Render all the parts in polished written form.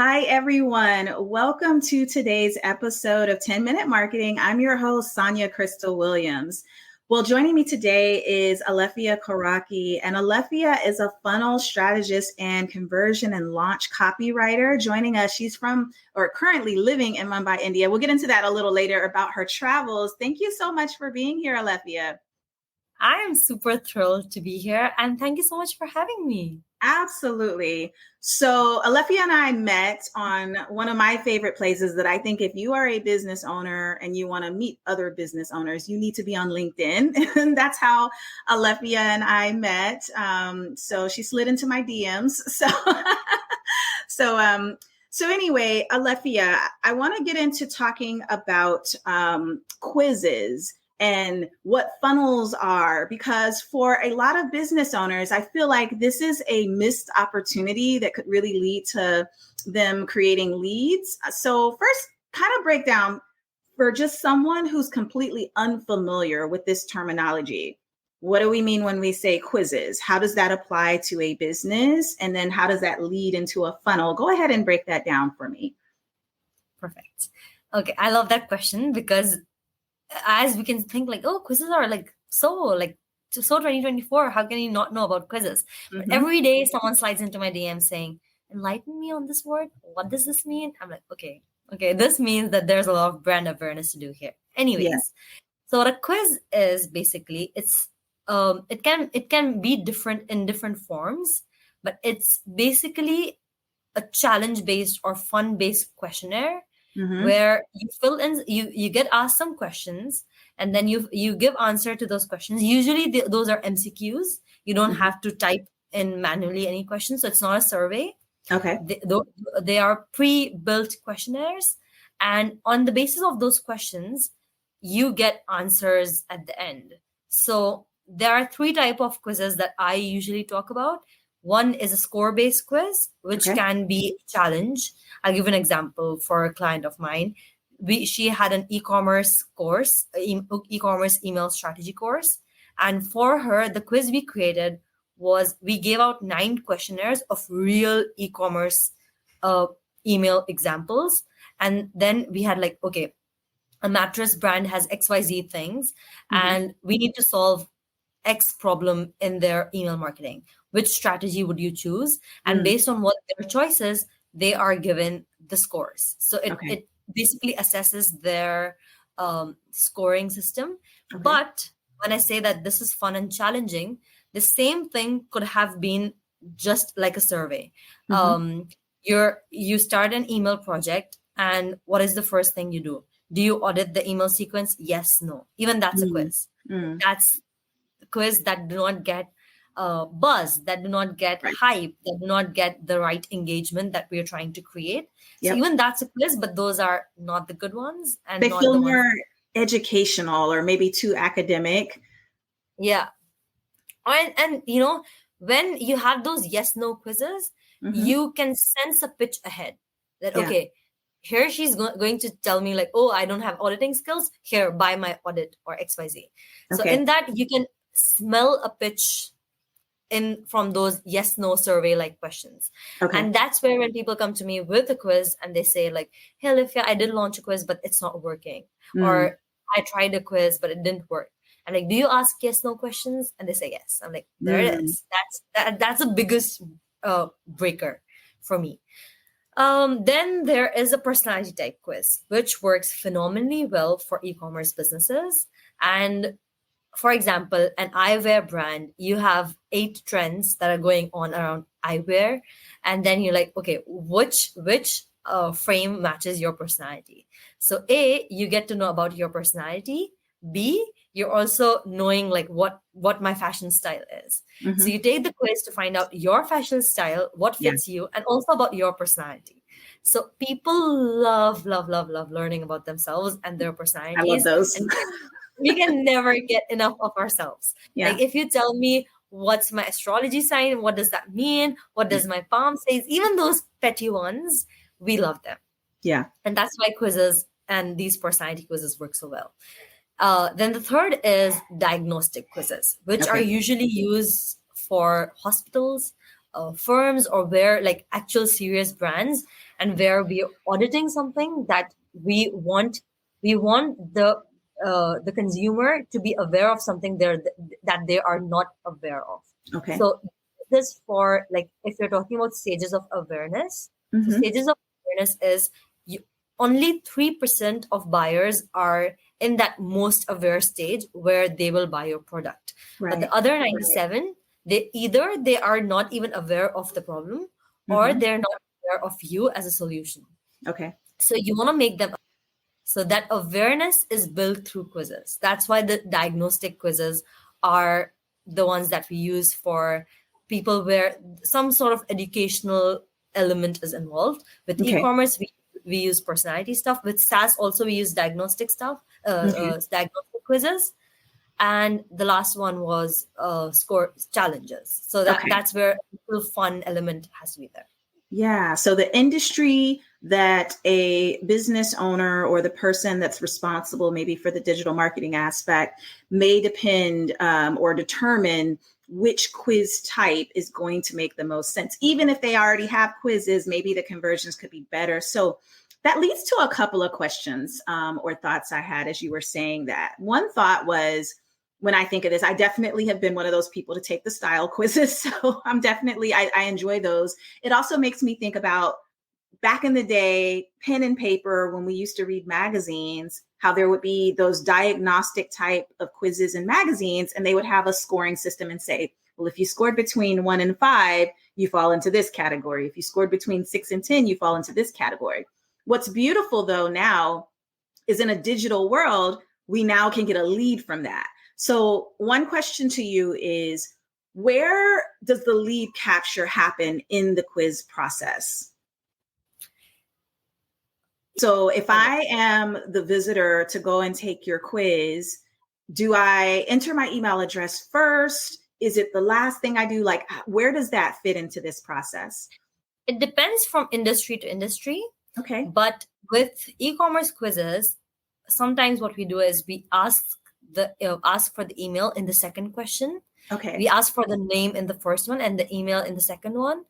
Hi, everyone. Welcome to today's episode of 10-Minute Marketing. I'm your host, Sonja Crystal Williams. Well, joining me today is Alefiya Khoraki, and Alefiya is a funnel strategist and conversion and launch copywriter. Joining us, she's from or currently living in Mumbai, India. We'll get into that a little later about her travels. Thank you so much for being here, Alefiya. I am super thrilled to be here, and thank you so much for having me. Absolutely. So Alefiya and I met on one of my favorite places that I think if you are a business owner and you want to meet other business owners, you need to be on LinkedIn. And that's how Alefiya and I met. So she slid into my DMs. So anyway, Alefiya, I want to get into talking about quizzes and what funnels are, because for a lot of business owners, I feel like this is a missed opportunity that could really lead to them creating leads. So first, kind of break down for just someone who's completely unfamiliar with this terminology. What do we mean when we say quizzes? How does that apply to a business? And then how does that lead into a funnel? Go ahead and break that down for me. Perfect. Okay, I love that question because as we can think like, oh, quizzes are so 2024. How can you not know about quizzes? Mm-hmm. But every day someone slides into my DM saying, enlighten me on this word. What does this mean? I'm like, okay, this means that there's a lot of brand awareness to do here. Anyways, Yeah. So what a quiz is basically, it can be different in different forms, but it's basically a challenge-based or fun-based questionnaire. Mm-hmm. Where you fill in, you get asked some questions, and then you give answer to those questions. Usually those are MCQs. You don't have to type in manually any questions, so it's not a survey. Okay. They are pre-built questionnaires, and on the basis of those questions, you get answers at the end. So there are three types of quizzes that I usually talk about. One is a score-based quiz, which can be a challenge. I'll give an example for a client of mine. She had an e-commerce course, e-commerce email strategy course. And for her, the quiz we created was we gave out 9 questionnaires of real e-commerce email examples. And then we had a mattress brand has XYZ things, and we need to solve X problem in their email marketing. Which strategy would you choose? And based on what their choices, they are given the scores. So it basically assesses their scoring system. Okay. But when I say that this is fun and challenging, the same thing could have been just like a survey. You start an email project, and what is the first thing you do? Do you audit the email sequence? Yes, no. Even that's a quiz. That's a quiz that do not get buzz, that do not get hype, that do not get the right engagement that we are trying to create. So even that's a quiz, but those are not the good ones. And they feel more educational or maybe too academic. Yeah. And when you have those yes-no quizzes, you can sense a pitch ahead that, okay, here she's going to tell me oh, I don't have auditing skills. Here, buy my audit or XYZ. So in that, you can smell a pitch in from those yes-no survey questions. And that's where when people come to me with a quiz and they say hey, Alefiya, I did launch a quiz, but it's not working. Or I tried a quiz, but it didn't work. I'm like, do you ask yes-no questions? And they say yes. I'm like, there it is. That's the biggest breaker for me. Then there is a personality type quiz, which works phenomenally well for e-commerce businesses. And for example, an eyewear brand, you have 8 trends that are going on around eyewear. And then you're like, okay, which frame matches your personality? So A, you get to know about your personality. B, you're also knowing what my fashion style is. So you take the quiz to find out your fashion style, what fits you, and also about your personality. So people love learning about themselves and their personalities. I love those. And we can never get enough of ourselves. Yeah. If you tell me what's my astrology sign, what does that mean? What does my palm say? Even those petty ones, we love them. Yeah. And that's why quizzes and these personality quizzes work so well. Then the third is diagnostic quizzes, which are usually used for hospitals firms, or where like actual serious brands, and where we are auditing something that we want the consumer to be aware of something there that they are not aware of. Okay. So this for like if you're talking about stages of awareness, so stages of awareness is only 3% of buyers are in that most aware stage where they will buy your product. Right. But the other 97, they are not even aware of the problem, or they're not aware of you as a solution. Okay. So you want to make them. So that awareness is built through quizzes. That's why the diagnostic quizzes are the ones that we use for people where some sort of educational element is involved. With e-commerce, we use personality stuff. With SaaS, also we use diagnostic stuff, diagnostic quizzes. And the last one was score challenges. So that's where a little fun element has to be there. Yeah. So the industry that a business owner or the person that's responsible maybe for the digital marketing aspect may depend or determine which quiz type is going to make the most sense. Even if they already have quizzes, maybe the conversions could be better. So that leads to a couple of questions or thoughts I had as you were saying that. One thought was, when I think of this, I definitely have been one of those people to take the style quizzes. So I enjoy those. It also makes me think about back in the day, pen and paper, when we used to read magazines, how there would be those diagnostic type of quizzes in magazines, and they would have a scoring system and say, well, if you scored between 1 and 5, you fall into this category. If you scored between 6 and 10, you fall into this category. What's beautiful though now is in a digital world, we now can get a lead from that. So one question to you is, where does the lead capture happen in the quiz process? So if I am the visitor to go and take your quiz, do I enter my email address first? Is it the last thing I do? Like, where does that fit into this process? It depends from industry to industry. Okay. But with e-commerce quizzes, sometimes what we do is we ask for the email in the second question. Okay. We ask for the name in the first one and the email in the second one.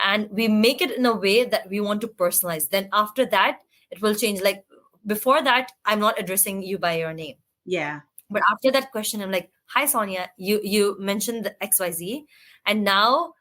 And we make it in a way that we want to personalize. Then after that, it will change. Like before that, I'm not addressing you by your name. Yeah. But after that question, I'm like, hi, Sonia, you mentioned the XYZ. And now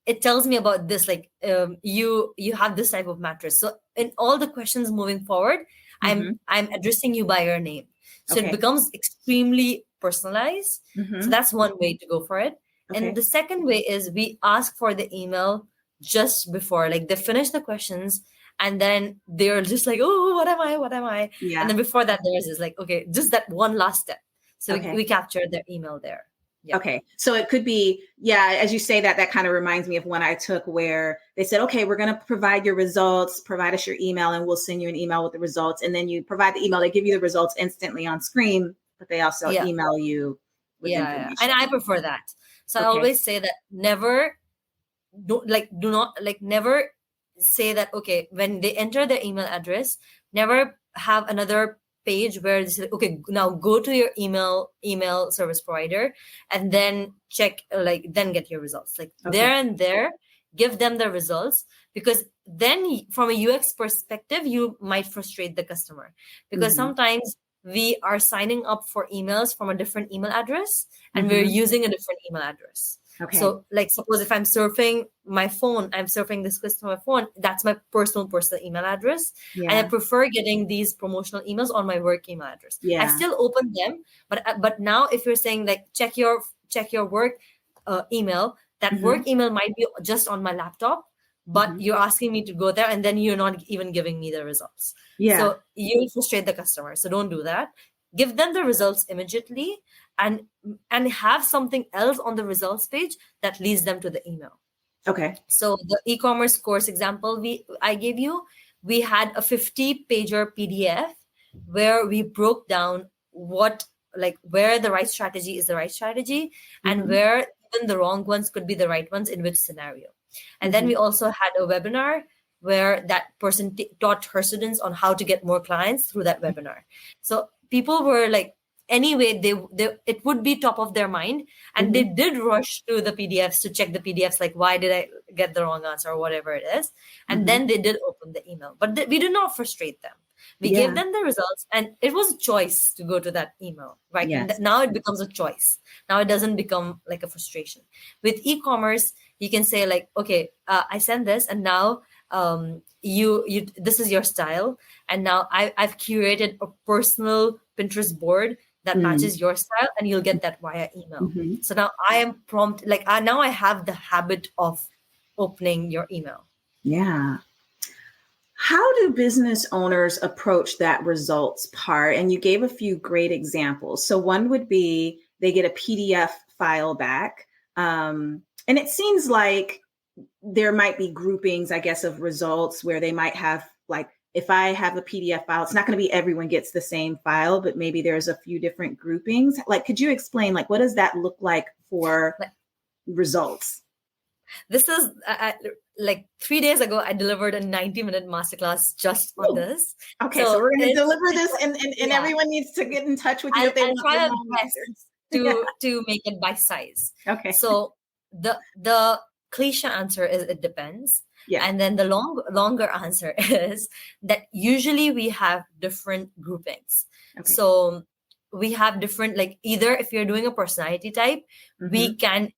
it tells me about this, like you have this type of mattress. So in all the questions moving forward, I'm addressing you by your name. So it becomes extremely personalized. So that's one way to go for it. And the second way is we ask for the email just before, like they finish the questions and then they're just like, oh, what am I? Yeah. And then before that, theirs is like, okay, just that one last step. So we capture their email there. Yeah. Okay. So it could be, as you say that kind of reminds me of one I took where they said, okay, we're going to provide your results, provide us your email, and we'll send you an email with the results. And then you provide the email, they give you the results instantly on screen, but they also email you with information. And I prefer that. So I always say that never say that, okay, when they enter their email address, never have another page where they say, okay, now go to your email service provider and then check, then get your results. There and there, give them the results, because then from a UX perspective, you might frustrate the customer, because sometimes we are signing up for emails from a different email address and we're using a different email address. Okay. So suppose if I'm surfing my phone, I'm surfing this quiz on my phone, that's my personal email address. Yeah. And I prefer getting these promotional emails on my work email address. Yeah. I still open them, but now if you're saying check your work email, that work email might be just on my laptop, but you're asking me to go there and then you're not even giving me the results. Yeah. So you'll frustrate the customer. So don't do that. Give them the results immediately and have something else on the results page that leads them to the email. Okay. So the e-commerce course example I gave you, we had a 50-pager PDF where we broke down where the right strategy is the right strategy and where even the wrong ones could be the right ones in which scenario. And then we also had a webinar where that person taught her students on how to get more clients through that webinar. So people were anyway, it would be top of their mind, and they did rush to the PDFs to check the PDFs. Why did I get the wrong answer or whatever it is. And then they did open the email, but we did not frustrate them. We gave them the results, and it was a choice to go to that email, right? Yes. And now it becomes a choice. Now it doesn't become like a frustration. With e-commerce, you can say like, okay, I send this, and now you this is your style, and now I've curated a personal Pinterest board that matches your style, and you'll get that via email. So now I am now I have the habit of opening your email. Yeah. How do business owners approach that results part? And you gave a few great examples. So one would be they get a PDF file back. And it seems like there might be groupings, I guess, of results where they might have, like, if I have a PDF file, it's not going to be everyone gets the same file, but maybe there's a few different groupings. Like, could you explain, like, what does that look like for results? This is like 3 days ago, I delivered a 90-minute masterclass just on this. Okay, so we're going to deliver this, and everyone needs to get in touch with you if they want try our best to make it bite size. Okay. So the cliche answer is it depends. Yeah. And then the longer answer is that usually we have different groupings. Okay. So we have different, like, either if you're doing a personality type, we can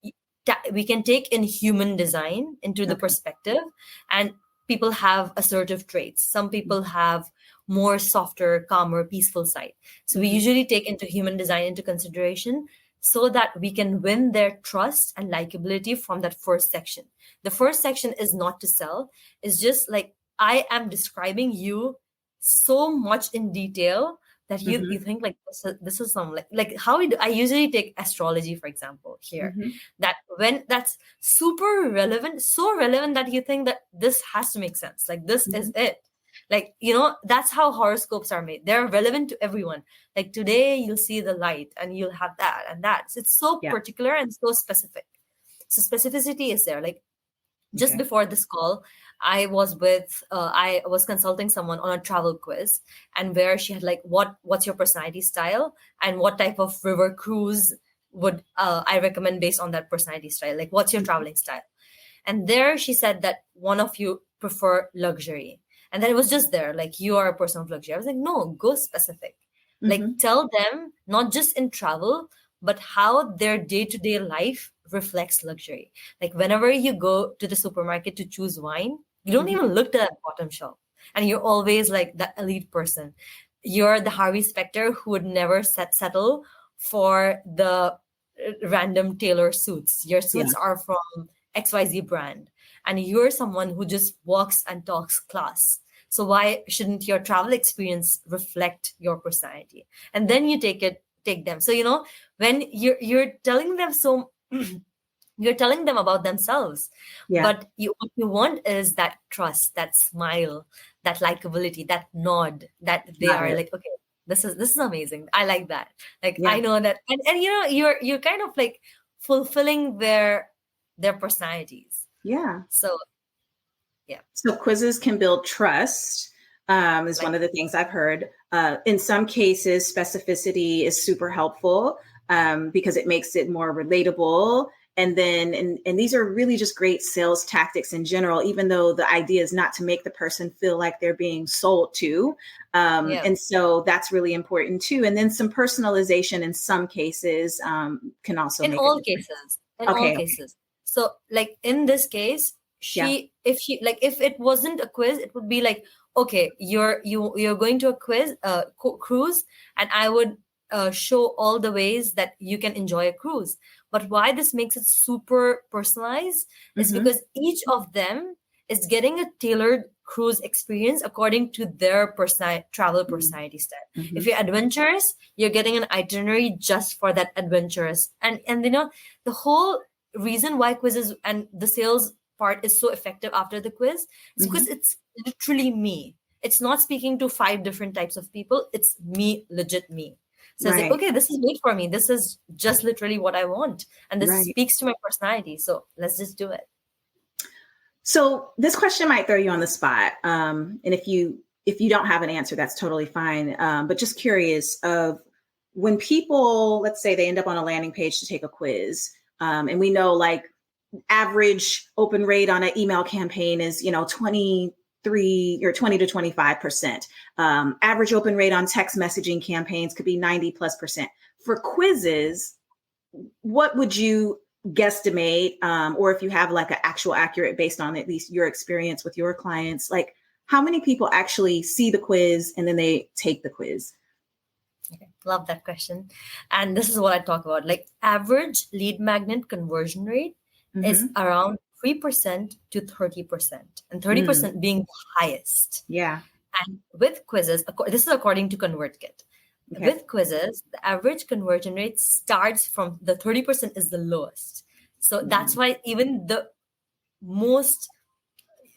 take in human design into the perspective, and people have assertive traits. Some people have more softer, calmer, peaceful side. So we usually take into human design into consideration so that we can win their trust and likability from that first section. The first section is not to sell. It's just like, I am describing you so much in detail that you think like this is some like how I usually take astrology, for example, here, that when that's super relevant, so relevant that you think that this has to make sense. Like, this is it. Like, that's how horoscopes are made. They're relevant to everyone. Like, today you'll see the light and you'll have that and that. So it's so particular and so specific. So specificity is there. Like, just before this call, I was consulting someone on a travel quiz, and where she had like, what's your personality style, and what type of river cruise would I recommend based on that personality style? Like, what's your traveling style? And there she said that one of you prefer luxury. And then it was just there, like, you are a person of luxury. I was like, no, go specific. Like, tell them not just in travel, but how their day-to-day life reflects luxury. Like, whenever you go to the supermarket to choose wine, you don't even look to that bottom shelf. And you're always like the elite person. You're the Harvey Specter who would never settle for the random tailor suits. Your suits are from XYZ brand. And you're someone who just walks and talks class. So why shouldn't your travel experience reflect your personality? And then you take them. So, when you're telling them you're telling them about themselves, but what you want is that trust, that smile, that likability, that nod, that they are like, okay, this is amazing. I like that. Like, I know that. And you're kind of like fulfilling their personalities. Yeah. So quizzes can build trust. Is one of the things I've heard. In some cases, specificity is super helpful because it makes it more relatable. And then, and these are really just great sales tactics in general, even though the idea is not to make the person feel like they're being sold to. And so that's really important too. And then some personalization in some cases can also in all cases. So like in this case, if it wasn't a quiz, it would be like, okay, you're going to a quiz, cruise, and I would show all the ways that you can enjoy a cruise. But why this makes it super personalized is because each of them is getting a tailored cruise experience according to their travel personality style. If you're adventurous, you're getting an itinerary just for that adventurous. And the whole reason why quizzes and the sales part is so effective after the quiz is because it's literally me. It's not speaking to 5 different types of people. It's me, legit me. So it's like, okay, this is made for me. This is just literally what I want. And this speaks to my personality. So let's just do it. So this question might throw you on the spot. And if you don't have an answer, that's totally fine. But just curious of when people, let's say they end up on a landing page to take a quiz, and we know like average open rate on an email campaign is, 23 or 20 to 25%. Average open rate on text messaging campaigns could be 90+%. For quizzes, what would you guesstimate, or if you have like an actual accurate based on at least your experience with your clients, like how many people actually see the quiz and then they take the quiz? Okay, love that question. And this is what I talk about. Like average lead magnet conversion rate is around 3% to 30%, and 30% being the highest. Yeah. And with quizzes, this is according to ConvertKit. Okay. With quizzes, the average conversion rate starts from the 30% is the lowest. So that's why even the most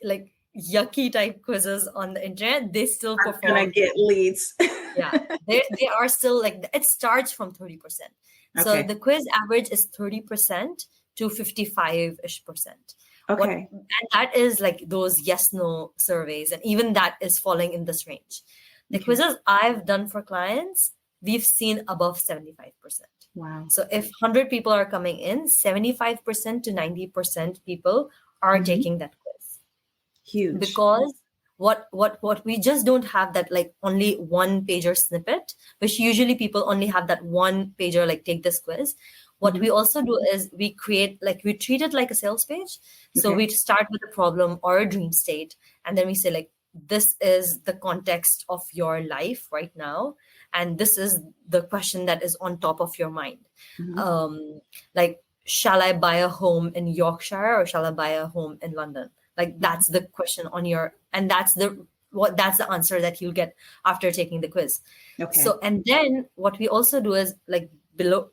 like yucky type quizzes on the internet, they still perform. Gonna get leads. Yeah, they are still like, it starts from 30%. Okay. So the quiz average is 30% to 55-ish%. Okay. And that is like those yes/no surveys. And even that is falling in this range. The quizzes I've done for clients, we've seen above 75%. Wow. So if 100 people are coming in, 75% to 90% people are taking that quiz. Huge. Because what we just don't have that like only one pager snippet, which usually people only have that one pager, like take this quiz. What we also do is we treat it like a sales page. So we start with a problem or a dream state. And then we say like, this is the context of your life right now. And this is the question that is on top of your mind. Like, shall I buy a home in Yorkshire or shall I buy a home in London? Like that's the question on your, and that's the answer that you'll get after taking the quiz. Okay. So, and then what we also do is like below,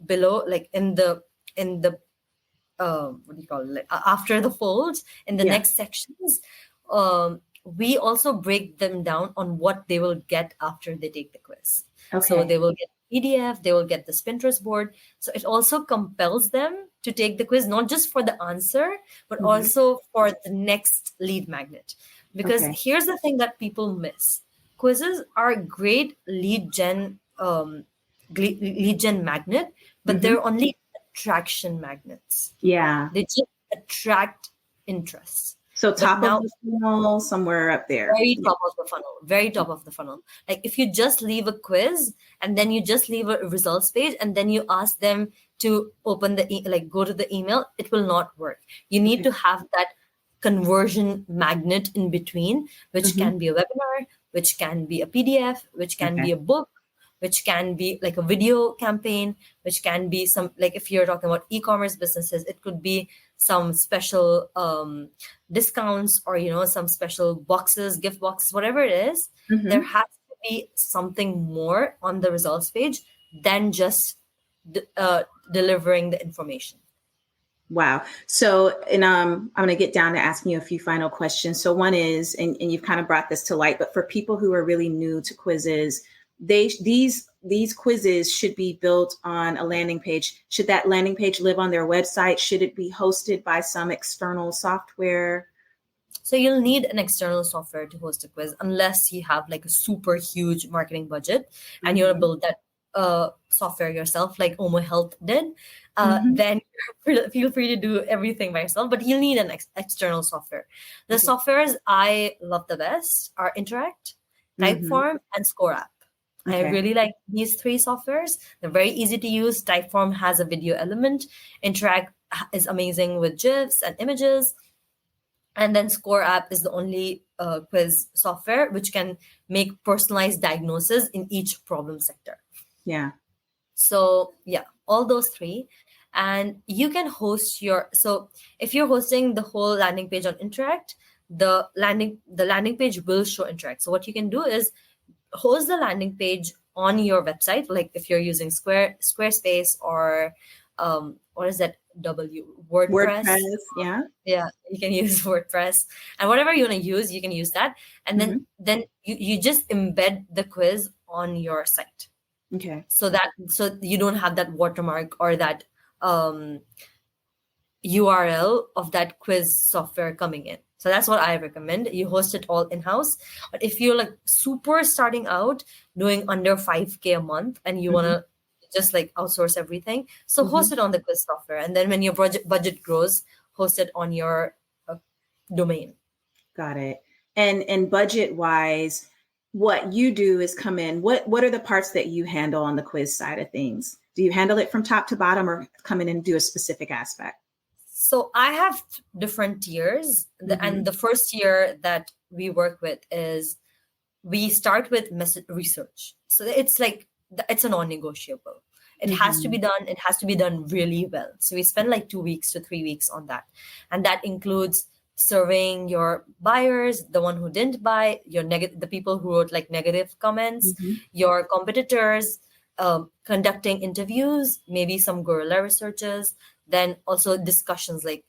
like in the what do you call it? Like, after the folds in the next sections, we also break them down on what they will get after they take the quiz. Okay. So they will get PDF, they will get the Pinterest board. So it also compels them to take the quiz, not just for the answer, but also for the next lead magnet. Because here's the thing that people miss. Quizzes are great lead gen magnet, but they're only attraction magnets. Yeah. They just attract interest. So top of the funnel, somewhere up there. Very top of the funnel. Very top of the funnel. Like if you just leave a quiz and then you just leave a results page and then you ask them to open go to the email, it will not work. You need to have that conversion magnet in between, which can be a webinar, which can be a PDF, which can be a book, which can be like a video campaign, which can be some, like if you're talking about e-commerce businesses, it could be some special discounts or, some special boxes, gift boxes, whatever it is. There has to be something more on the results page than just delivering the information. Wow. So, and I'm going to get down to asking you a few final questions. So one is, and you've kind of brought this to light, but for people who are really new to quizzes, these quizzes should be built on a landing page. Should that landing page live on their website? Should it be hosted by some external software? So you'll need an external software to host a quiz unless you have like a super huge marketing budget and you want to build that software yourself, like Omo Health did. Then feel free to do everything by yourself, but you'll need an external software. The softwares I love the best are Interact, Typeform, and ScoreApp. I really like these three softwares. They're very easy to use. Typeform has a video element. Interact is amazing with GIFs and images. And then ScoreApp is the only quiz software which can make personalized diagnosis in each problem sector. Yeah. So yeah, all those three. And you can host so if you're hosting the whole landing page on Interact, the landing page will show Interact. So what you can do is host the landing page on your website, like if you're using Squarespace or what is that? WordPress. Yeah, you can use WordPress and whatever you want to use, you can use that. And then you just embed the quiz on your site. Okay. So you don't have that watermark or that URL of that quiz software coming in. So that's what I recommend. You host it all in-house. But if you're like super starting out, doing under 5K a month and you want to just like outsource everything, so host it on the quiz software. And then when your budget grows, hosted on your domain. Got it. And budget wise, what you do is come in. What are the parts that you handle on the quiz side of things? Do you handle it from top to bottom or come in and do a specific aspect? So I have different tiers. And the first tier that we work with is we start with research. So it's like, it's a non-negotiable. It has to be done. It has to be done really well. So we spend like 2 weeks to 3 weeks on that. And that includes surveying your buyers, the one who didn't buy, the people who wrote like negative comments, your competitors, conducting interviews, maybe some guerrilla researches, then also discussions like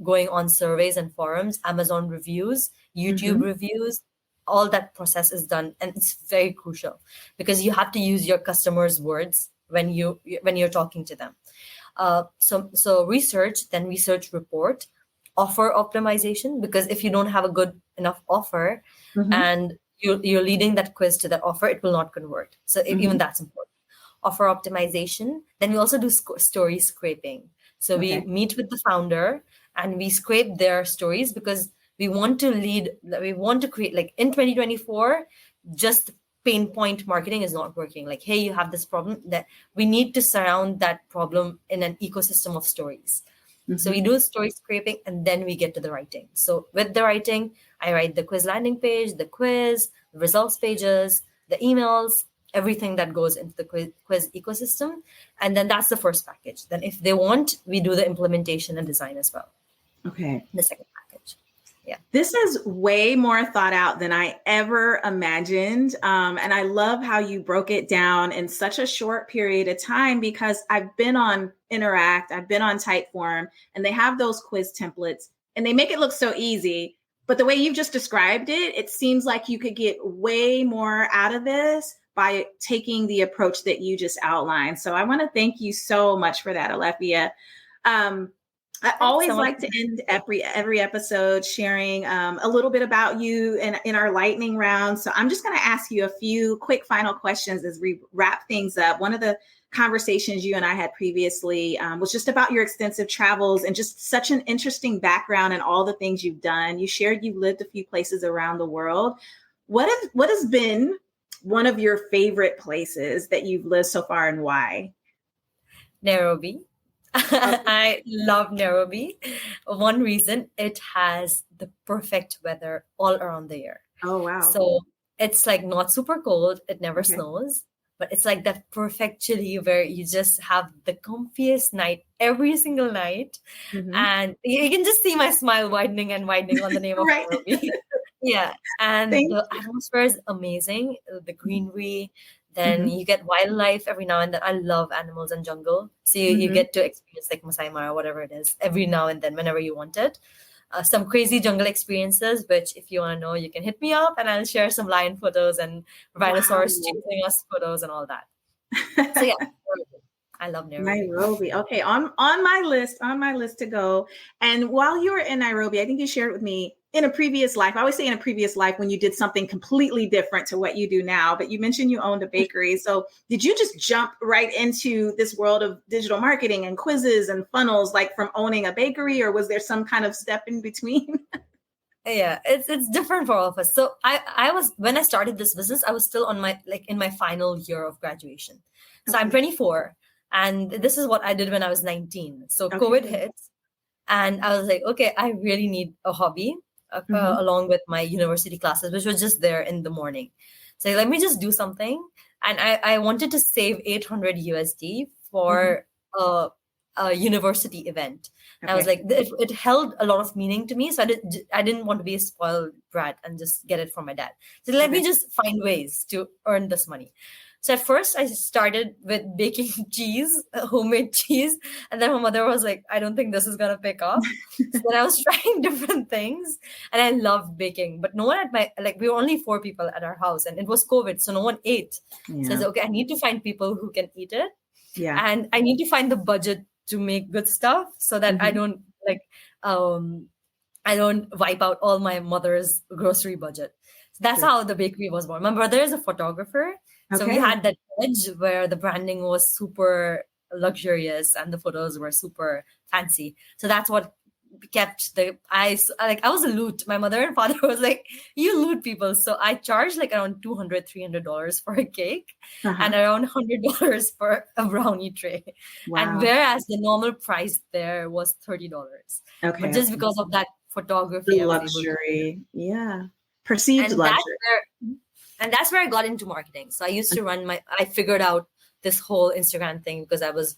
going on surveys and forums, Amazon reviews, YouTube reviews. All that process is done, and it's very crucial because you have to use your customers' words when you're talking to them. So research, then research report, offer optimization, because if you don't have a good enough offer and you're leading that quiz to that offer, it will not convert. So even that's important. Offer optimization. Then we also do story scraping. So we meet with the founder and we scrape their stories because we want to create, like in 2024, just pain point marketing is not working. Like, hey, you have this problem, that we need to surround that problem in an ecosystem of stories. So we do story scraping and then we get to the writing. So with the writing, I write the quiz landing page, the quiz, the results pages, the emails, everything that goes into the quiz ecosystem. And then that's the first package. Then if they want, we do the implementation and design as well. Okay. The second package. Yeah. This is way more thought out than I ever imagined. And I love how you broke it down in such a short period of time, because I've been on Interact, I've been on Typeform, and they have those quiz templates and they make it look so easy. But the way you've just described it, it seems like you could get way more out of this by taking the approach that you just outlined. So I want to thank you so much for that, Alefiya. I always like to end every episode sharing a little bit about you in our lightning round. So I'm just going to ask you a few quick final questions as we wrap things up. One of the conversations you and I had previously was just about your extensive travels and just such an interesting background and all the things you've done. You shared you've lived a few places around the world. What has been one of your favorite places that you've lived so far, and why? Nairobi. I love Nairobi. One reason, it has the perfect weather all around the year. Oh, wow. So it's like not super cold. It never snows, but it's like that perfect chilly where you just have the comfiest night every single night. And you can just see my smile widening and widening on the name of Nairobi. Yeah. And the atmosphere is amazing. The greenery. Then you get wildlife every now and then. I love animals and jungle. So you get to experience like Masai Mara, whatever it is, every now and then, whenever you want it. Some crazy jungle experiences, which if you want to know, you can hit me up and I'll share some lion photos and rhinoceros chasing us photos and all that. So yeah, I love Nairobi. Nairobi. Okay. On my list to go. And while you were in Nairobi, I think you shared with me in a previous life, I always say in a previous life when you did something completely different to what you do now, but you mentioned you owned a bakery. So did you just jump right into this world of digital marketing and quizzes and funnels, like from owning a bakery, or was there some kind of step in between? Yeah, it's different for all of us. So I was, when I started this business, I was still in my final year of graduation. So I'm 24 and this is what I did when I was 19. So COVID hits and I was like, okay, I really need a hobby. Along with my university classes, which was just there in the morning. So let me just do something. And I wanted to save 800 USD for a university event. And I was like, it held a lot of meaning to me. So I didn't want to be a spoiled brat and just get it from my dad. So let me just find ways to earn this money. So at first I started with baking cheese, homemade cheese. And then my mother was like, I don't think this is going to pick up. So then I was trying different things and I loved baking, but no one we were only 4 people at our house and it was COVID. So no one ate. Yeah. So I said, okay, I need to find people who can eat it. Yeah. And I need to find the budget to make good stuff so that I don't wipe out all my mother's grocery budget. So that's how the bakery was born. My brother is a photographer. So we had that edge where the branding was super luxurious and the photos were super fancy. So that's what kept I was a loot. My mother and father was like, you loot people. So I charged like around $200-$300 for a cake and around $100 for a brownie tray. Wow. And whereas the normal price there was $30. Okay. But just because of that photography, the luxury. Yeah. Perceived luxury. That's where I got into marketing. So I used to I figured out this whole Instagram thing because I was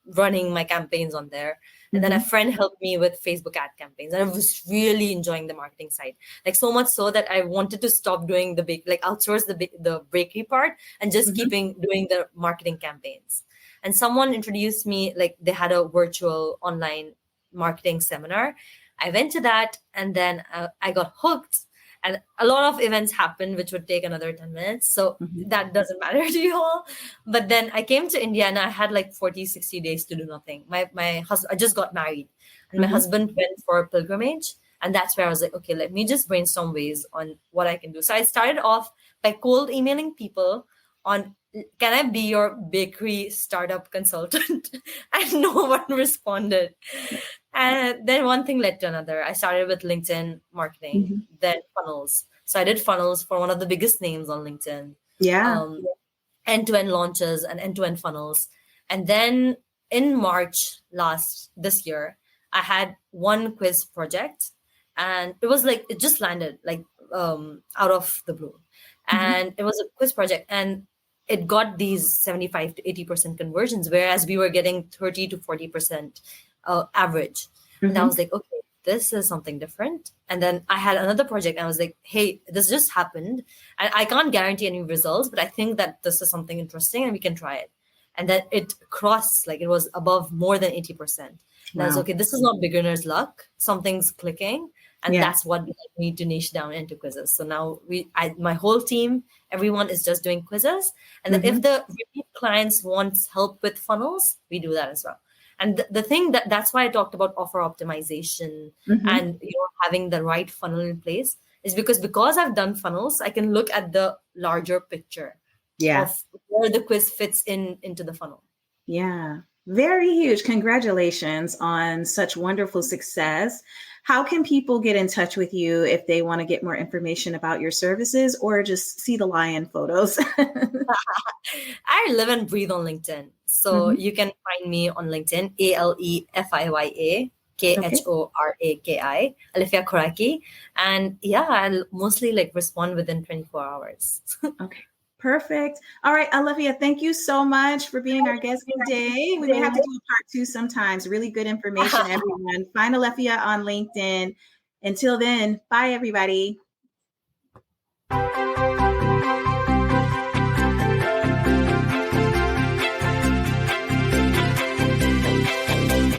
running my campaigns on there. And then a friend helped me with Facebook ad campaigns. And I was really enjoying the marketing side. Like so much so that I wanted to stop doing outsource the bakery part and just keeping doing the marketing campaigns. And someone introduced me, like they had a virtual online marketing seminar. I went to that and then I got hooked. And a lot of events happened, which would take another 10 minutes. So that doesn't matter to you all. But then I came to India and I had like 40, 60 days to do nothing. My husband, I just got married and my husband went for a pilgrimage. And that's where I was like, okay, let me just brainstorm ways on what I can do. So I started off by cold emailing people on, can I be your bakery startup consultant? And no one responded. And then one thing led to another. I started with LinkedIn marketing, then funnels. So I did funnels for one of the biggest names on LinkedIn. Yeah. End-to-end launches and end-to-end funnels. And then in March this year, I had one quiz project and it was like, it just landed like out of the blue. And it was a quiz project and it got these 75 to 80% conversions, whereas we were getting 30 to 40% average. And I was like, okay, this is something different. And then I had another project and I was like, hey, this just happened. I can't guarantee any results, but I think that this is something interesting and we can try it. And then it crossed, like it was above more than 80%. And I was okay, this is not beginner's luck. Something's clicking. And that's what we need to niche down into quizzes. So now my whole team, everyone is just doing quizzes. And then if the repeat clients wants help with funnels, we do that as well. And the thing that's why I talked about offer optimization and having the right funnel in place is because I've done funnels, I can look at the larger picture of where the quiz fits into the funnel. Yeah, very huge. Congratulations on such wonderful success. How can people get in touch with you if they want to get more information about your services or just see the lion photos? I live and breathe on LinkedIn. So you can find me on LinkedIn, Alefiya Khoraki, Alefiya Khoraki. And I'll mostly respond within 24 hours. Okay. Perfect. All right, Alefiya, thank you so much for being our guest today. We may have to do a part 2 sometimes. Really good information, everyone. Find Alefiya on LinkedIn. Until then, bye, everybody.